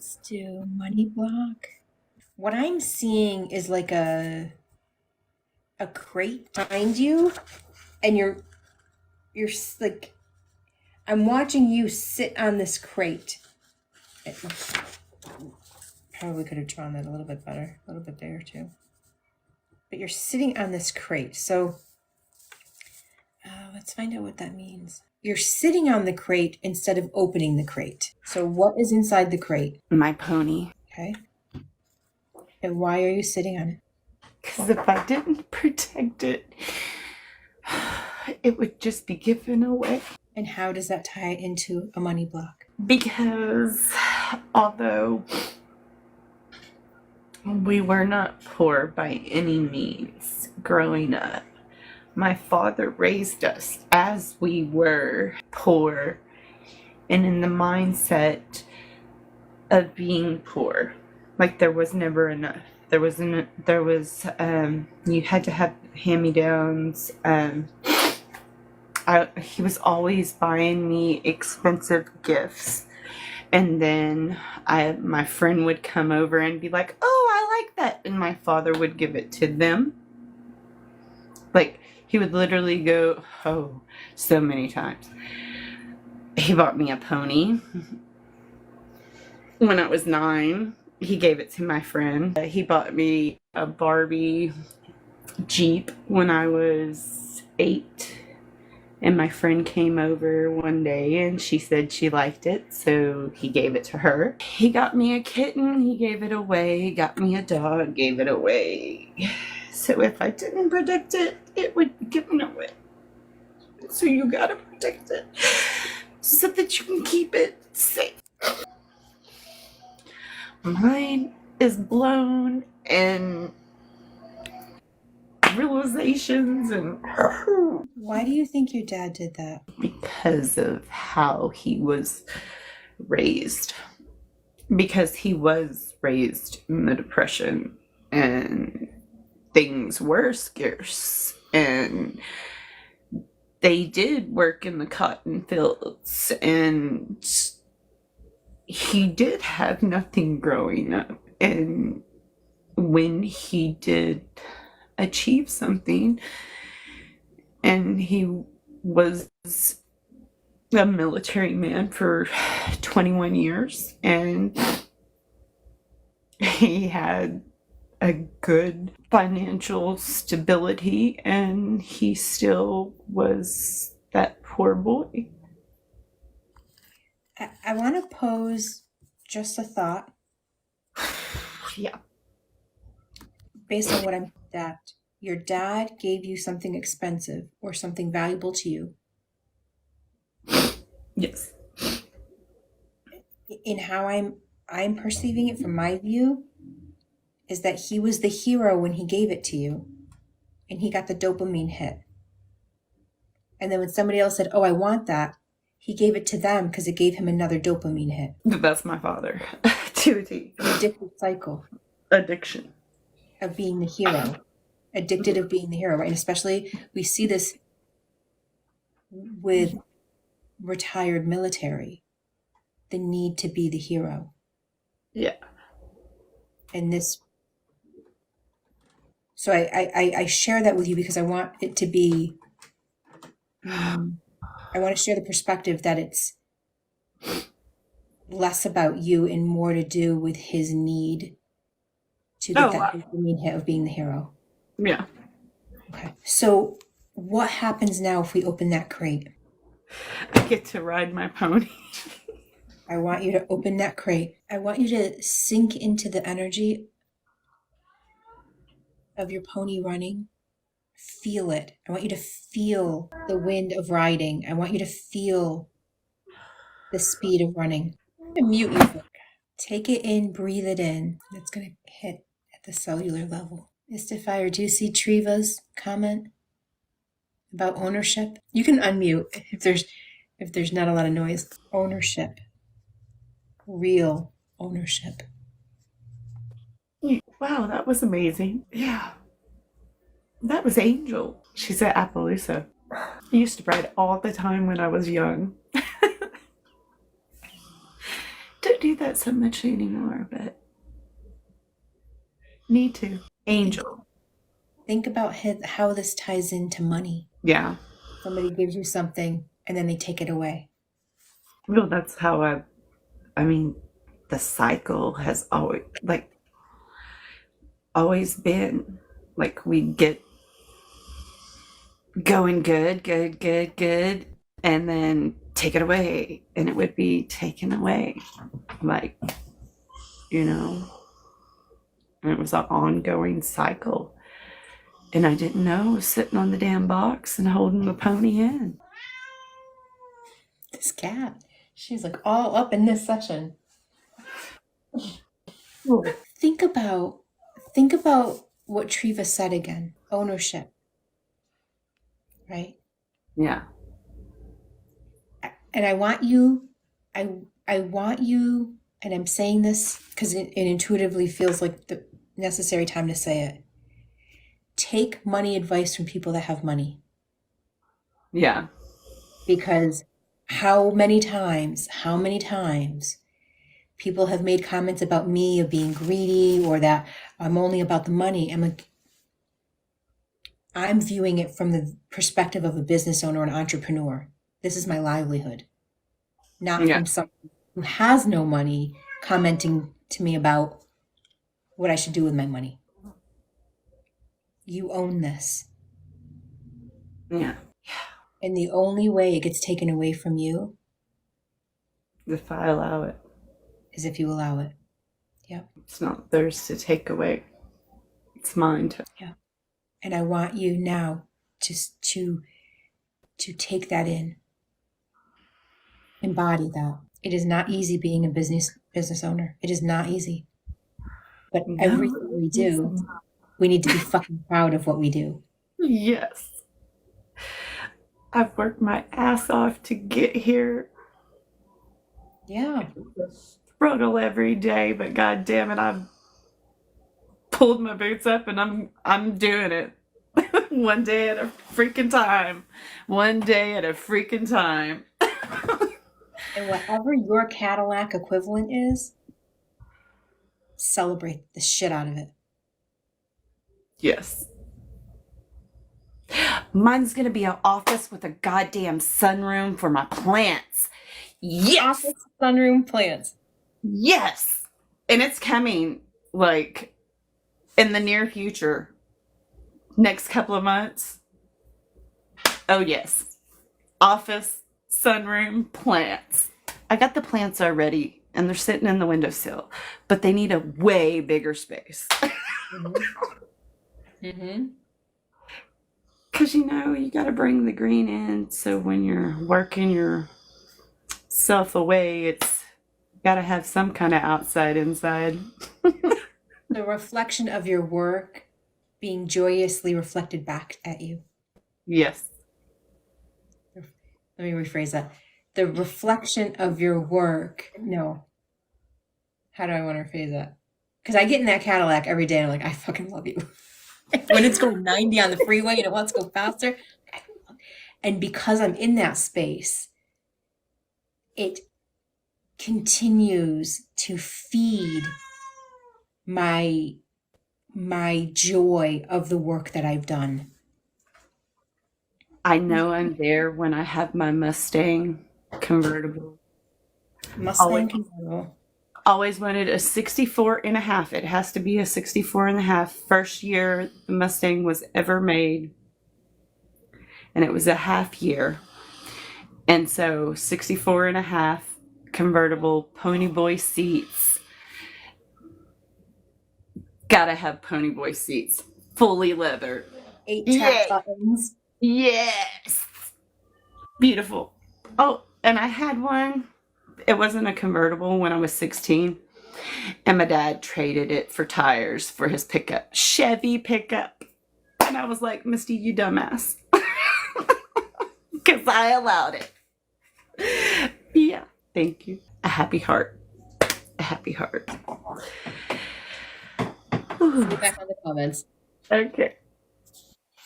Let's do money block. What I'm seeing is like a crate behind you, and you're like, I'm watching you sit on this crate. Probably could have drawn that a little bit better, a little bit there too. But you're sitting on this crate, so let's find out what that means. You're sitting on the crate instead of opening the crate. So what is inside the crate? My pony. Okay. And why are you sitting on it? Because if I didn't protect it, it would just be given away. And how does that tie into a money block? Because although we were not poor by any means growing up, my father raised us as we were poor and in the mindset of being poor. Like there was never enough. You had to have hand-me-downs. He was always buying me expensive gifts. And then my friend would come over and be like, oh, I like that. And my father would give it to them. Like, he would literally go, oh, so many times. He bought me a pony when I was 9. He gave it to my friend. He bought me a Barbie Jeep when I was 8. And my friend came over one day and she said she liked it, so he gave it to her. He got me a kitten, he gave it away. Got me a dog, gave it away. So if I didn't protect it, it would be given away. So you gotta protect it so that you can keep it safe. Mine is blown and realizations and Why do you think your dad did that? because of how he was raised. Because he was raised in the Depression and things were scarce and they did work in the cotton fields and he did have nothing growing up. And when he did achieve something, and he was a military man for 21 years, and he had a good financial stability, and he still was that poor boy. I want to pose just a thought Yeah. based on what I'm that. Your dad gave you something expensive or something valuable to you. Yes. In how I'm perceiving it from my view is that he was the hero when he gave it to you and he got the dopamine hit. And then when somebody else said, oh, I want that, he gave it to them because it gave him another dopamine hit. That's my father. To a T. An addictive cycle. Addiction. Of being the hero. Addicted of being the hero, right? And especially we see this with retired military. The need to be the hero. Yeah. And this, so I share that with you because I want it to be, I want to share the perspective that it's less about you and more to do with his need to get that dopamine hit of being the hero. Yeah. Okay. So what happens now if we open that crate? I get to ride my pony. I want you to open that crate. I want you to sink into the energy of your pony running. Feel it. I want you to feel the wind of riding. I want you to feel the speed of running. I'm going to mute you. Take it in, breathe it in. It's going to hit at the cellular level. Mistafyre, do you see Triva's comment about ownership? You can unmute if there's not a lot of noise. Ownership. Real ownership. Wow, that was amazing. Yeah. That was Angel. She's at Appaloosa. I used to ride all the time when I was young. Don't do that so much anymore, but need to. Angel. Think about how this ties into money. Yeah. Somebody gives you something and then they take it away. Well, that's how I mean, the cycle has always been like we get going good, and then take it away, and it would be taken away, like, and it was an ongoing cycle. And I didn't know I was sitting on the damn box and holding the pony in. This cat, she's like all up in this session. Think about what Triva said again. Ownership. Right? Yeah. And I want you, and I'm saying this because it intuitively feels like the necessary time to say it. Take money advice from people that have money. Yeah. Because how many times people have made comments about me of being greedy or that I'm only about the money. I'm viewing it from the perspective of a business owner, an entrepreneur. This is my livelihood, not from someone who has no money commenting to me about what I should do with my money. You own this. Yeah. And the only way it gets taken away from you If I allow it. is if you allow it. Yeah. It's not theirs to take away. It's mine to. Yeah. And I want you now just to take that in. Embody that. It is not easy being a business owner. It is not easy. But everything we do, we need to be fucking proud of what we do. Yes. I've worked my ass off to get here. Yeah. Struggle every day, but god damn it, I've pulled my boots up and I'm doing it. One day at a freaking time. One day at a freaking time. And whatever your Cadillac equivalent is, celebrate the shit out of it. Yes. Mine's gonna be an office with a goddamn sunroom for my plants. Yes! Office, sunroom, plants. Yes! And it's coming, like, in the near future. Next couple of months. Oh, yes. Office, sunroom, plants. I got the plants already, and they're sitting in the windowsill, but they need a way bigger space. Mm-hmm. Because, you got to bring the green in, so when you're working yourself away, it's got to have some kind of outside, inside. The reflection of your work being joyously reflected back at you. Yes. Let me rephrase that. The reflection of your work. No. How do I want to rephrase that? Because I get in that Cadillac every day and I'm like, I fucking love you. When it's going 90 on the freeway and it wants to go faster. And because I'm in that space, it continues to feed my joy of the work that I've done. I know I'm there when I have my Mustang convertible. Convertible. Always wanted a 64 and a half. It has to be a 64 and a half. First year the Mustang was ever made. And it was a half year. And so 64 and a half convertible Ponyboy seats. Gotta have Ponyboy seats. Fully leather. 8 tap buttons. Yes. Beautiful. Oh, and I had one. It wasn't a convertible when I was 16. And my dad traded it for tires for his pickup. Chevy pickup. And I was like, Misty, you dumbass. Because I allowed it. Yeah. Thank you. A happy heart. A happy heart. Get back on the comments. Okay.